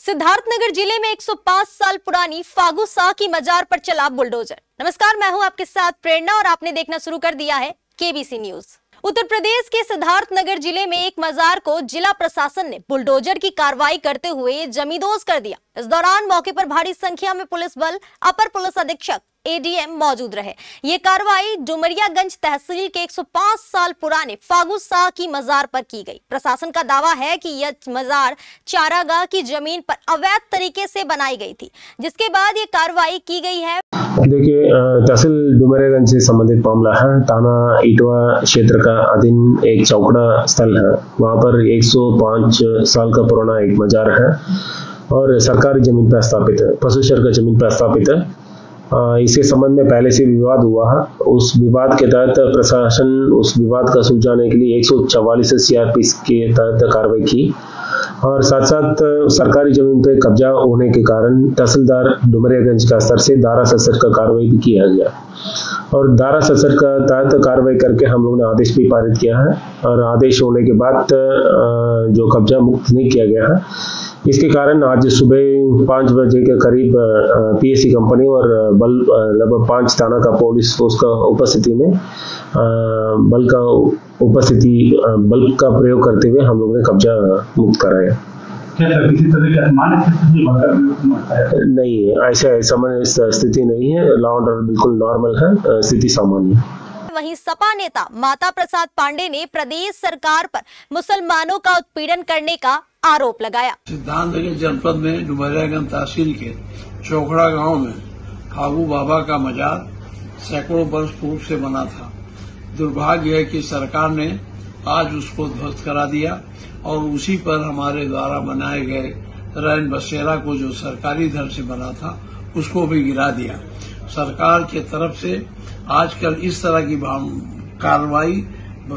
सिद्धार्थनगर जिले में 105 साल पुरानी फागू शाह की मजार पर चला बुलडोजर। नमस्कार, मैं हूं आपके साथ प्रेरणा और आपने देखना शुरू कर दिया है केबीसी न्यूज। उत्तर प्रदेश के सिद्धार्थनगर जिले में एक मजार को जिला प्रशासन ने बुलडोजर की कार्रवाई करते हुए जमींदोज कर दिया। इस दौरान मौके पर भारी संख्या में पुलिस बल, अपर पुलिस अधीक्षक एडीएम मौजूद रहे। ये कार्रवाई डुमरियागंज तहसील के 105 साल पुराने फागू शाह की मजार पर की गई। प्रशासन का दावा है कि यह मजार चारागाह की जमीन पर अवैध तरीके से बनाई गई थी, जिसके बाद ये कार्रवाई की गई है। देखिए, तहसील डुमरियागंज से संबंधित मामला है। थाना इटवा क्षेत्र का अधीन एक चौकड़ा स्थल है। वहाँ पर 105 साल का पुराना एक मजार है और सरकारी जमीन पर स्थापित है, पशुशर का जमीन पर स्थापित है। इसके संबंध में पहले से विवाद हुआ है। उस विवाद के तहत प्रशासन उस विवाद का सुलझाने के लिए 144 सीआरपी के तहत कार्रवाई की और साथ साथ सरकारी जमीन पर कब्जा होने के कारण तहसीलदार डुमरियागंज का स्तर से धारा 67 का कार्रवाई भी किया गया और धारा 67 का तहत कार्रवाई करके हम लोगों ने आदेश भी पारित किया है और आदेश होने के बाद जो कब्जा मुक्त नहीं किया गया है, इसके कारण आज सुबह 5 बजे के करीब पीएससी कंपनी और बल लगभग 5 थाना का पुलिस फोर्स का उपस्थिति में बल का प्रयोग करते हुए हम लोगों ने कब्जा मुक्त कराया। किसी तरह की नहीं, ऐसा सामान्य स्थिति नहीं है। लॉ एंड ऑर्डर बिल्कुल नॉर्मल है, स्थिति सामान्य। वहीं सपा नेता माता प्रसाद पांडे ने प्रदेश सरकार पर मुसलमानों का उत्पीड़न करने का आरोप लगाया। सिद्धार्थनगर जनपद में डुमरियागंज तहसील के चौकड़ा गांव में फागू बाबा का मजार सैकड़ों वर्ष पूर्व से बना था। दुर्भाग्य है कि सरकार ने आज उसको ध्वस्त करा दिया और उसी पर हमारे द्वारा बनाए गए रैन बसेरा को, जो सरकारी धन से बना था, उसको भी गिरा दिया। सरकार के तरफ से आजकल इस तरह की कार्रवाई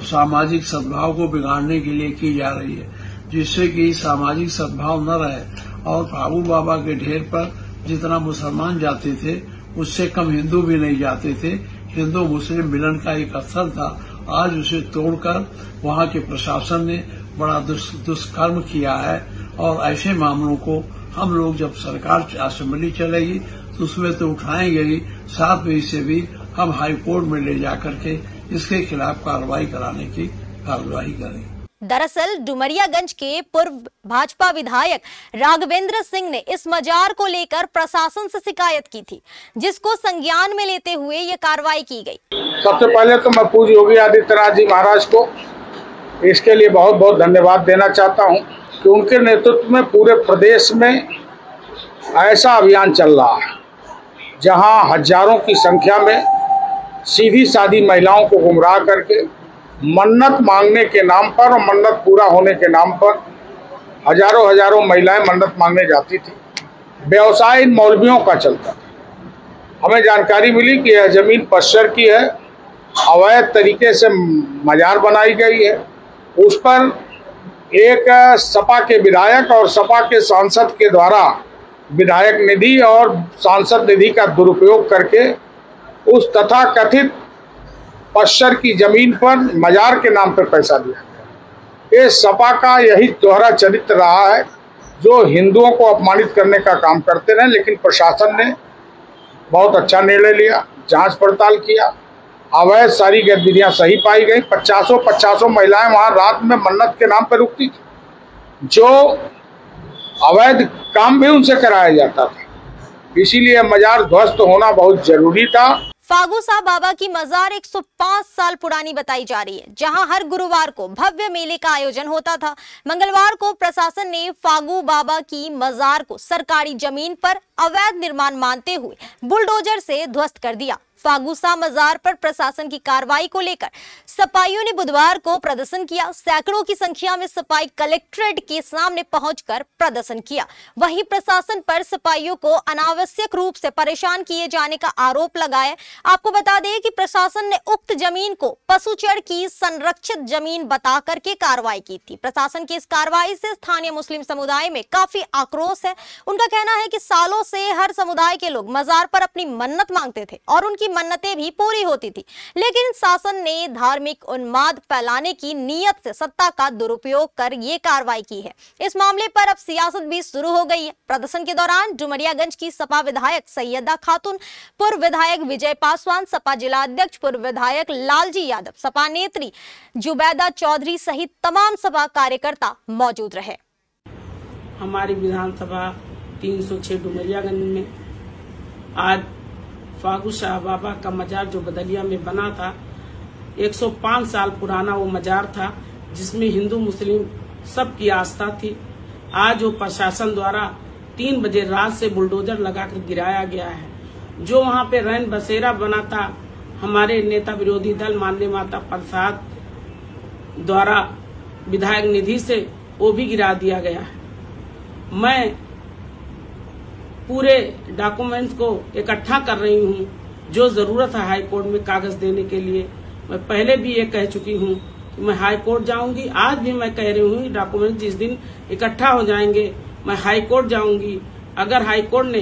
सामाजिक सद्भाव को बिगाड़ने के लिए की जा रही है, जिससे कि सामाजिक सद्भाव न रहे और फागू बाबा के ढेर पर जितना मुसलमान जाते थे उससे कम हिंदू भी नहीं जाते थे। हिंदू मुस्लिम मिलन का एक स्थल था, आज उसे तोड़कर वहां के प्रशासन ने बड़ा दुष्कर्म किया है और ऐसे मामलों को हम लोग जब सरकार असेंबली चलेगी तो उसमें तो उठाएंगे ही, साथ में इसे भी हम हाई कोर्ट में ले जाकर के इसके खिलाफ कार्रवाई कराने की कार्रवाई करेंगे। दरअसल डुमरियागंज के पूर्व भाजपा विधायक राघवेंद्र सिंह ने इस मजार को लेकर प्रशासन से शिकायत की थी, जिसको संज्ञान में लेते हुए ये कार्रवाई की गई। सबसे पहले तो मैं पूज्य योगी आदित्यनाथ जी महाराज को इसके लिए बहुत बहुत धन्यवाद देना चाहता हूं कि उनके नेतृत्व में पूरे प्रदेश में ऐसा अभियान चल रहा है जहां हजारों की संख्या में सीधी सादी महिलाओं को गुमराह करके मन्नत मांगने के नाम पर और मन्नत पूरा होने के नाम पर हजारों महिलाएं मन्नत मांगने जाती थी। व्यवसाय इन मौलवियों का चलता था। हमें जानकारी मिली कि यह जमीन पश्चर की है, अवैध तरीके से मजार बनाई गई है। उस पर एक सपा के विधायक और सपा के सांसद के द्वारा विधायक निधि और सांसद निधि का दुरुपयोग करके उस तथाकथित पश्चर की जमीन पर मजार के नाम पर पैसा दिया गया। ये सपा का यही दोहरा चरित्र रहा है, जो हिंदुओं को अपमानित करने का काम करते रहे। लेकिन प्रशासन ने बहुत अच्छा निर्णय लिया, जांच पड़ताल किया, अवैध सारी गतिविधियां सही पाई गई। 50 महिलाएं वहां रात में मन्नत के नाम पर रुकती थी, जो अवैध काम भी उनसे कराया जाता था। इसीलिए मजार ध्वस्त होना बहुत जरूरी था। फागू शाह बाबा की मजार 105 साल पुरानी बताई जा रही है, जहां हर गुरुवार को भव्य मेले का आयोजन होता था। मंगलवार को प्रशासन ने फागू बाबा की मजार को सरकारी जमीन पर अवैध निर्माण मानते हुए बुलडोजर से ध्वस्त कर दिया। फागू शाह मजार पर प्रशासन की कार्रवाई को लेकर सपाइयों ने बुधवार को प्रदर्शन किया। सैकड़ों की संख्या में सपाई कलेक्ट्रेट के सामने पहुंचकर प्रदर्शन किया। वहीं प्रशासन पर सपाइयों को अनावश्यक रूप से परेशान किए जाने का आरोप लगाया। आपको बता दें कि प्रशासन ने उक्त जमीन को पशुचर की संरक्षित जमीन बता करके कार्रवाई की थी। प्रशासन की इस कार्रवाई से स्थानीय मुस्लिम समुदाय में काफी आक्रोश है। उनका कहना है कि सालों से हर समुदाय के लोग मजार पर अपनी मन्नत मांगते थे और उनकी की मन्नतें भी पूरी होती थी। लेकिन शासन ने धार्मिक उन्माद फैलाने की नीयत से सत्ता का दुरुपयोग कर ये कार्रवाई की है। इस मामले पर अब सियासत भी शुरू हो गई है। प्रदर्शन के दौरान डुमरियागंज की सपा विधायक सैयदा खातून, पूर्व विधायक विजय पासवान, सपा जिला अध्यक्ष पूर्व विधायक लालजी यादव, सपा नेत्री जुबैदा चौधरी सहित तमाम सपा कार्यकर्ता मौजूद रहे। हमारी विधानसभा 306 डुमरियागंज में आज फागू शाह बाबा का मजार जो बदलिया में बना था, 105 साल पुराना वो मजार था, जिसमें हिंदू मुस्लिम सबकी आस्था थी। आज वो प्रशासन द्वारा 3 बजे रात से बुलडोजर लगाकर गिराया गया है। जो वहाँ पे रैन बसेरा बना था, हमारे नेता विरोधी दल माननीय माता प्रसाद द्वारा विधायक निधि से वो भी गिरा दिया गया है। मैं पूरे डॉक्यूमेंट्स को इकट्ठा कर रही हूँ। जो जरूरत है हाई कोर्ट में कागज देने के लिए, मैं पहले भी ये कह चुकी हूँ कि मैं हाई कोर्ट जाऊंगी। आज भी मैं कह रही हूँ डॉक्यूमेंट जिस दिन इकट्ठा हो जाएंगे मैं हाई कोर्ट जाऊंगी। अगर हाई कोर्ट ने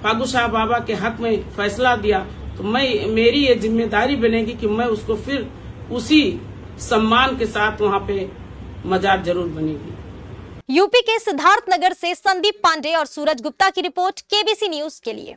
फागू शाह बाबा के हक में फैसला दिया तो मेरी ये जिम्मेदारी बनेगी कि मैं उसको फिर उसी सम्मान के साथ वहाँ पे मजार जरूर बनेगी। यूपी के सिद्धार्थनगर से संदीप पांडे और सूरज गुप्ता की रिपोर्ट केबीसी न्यूज के लिए।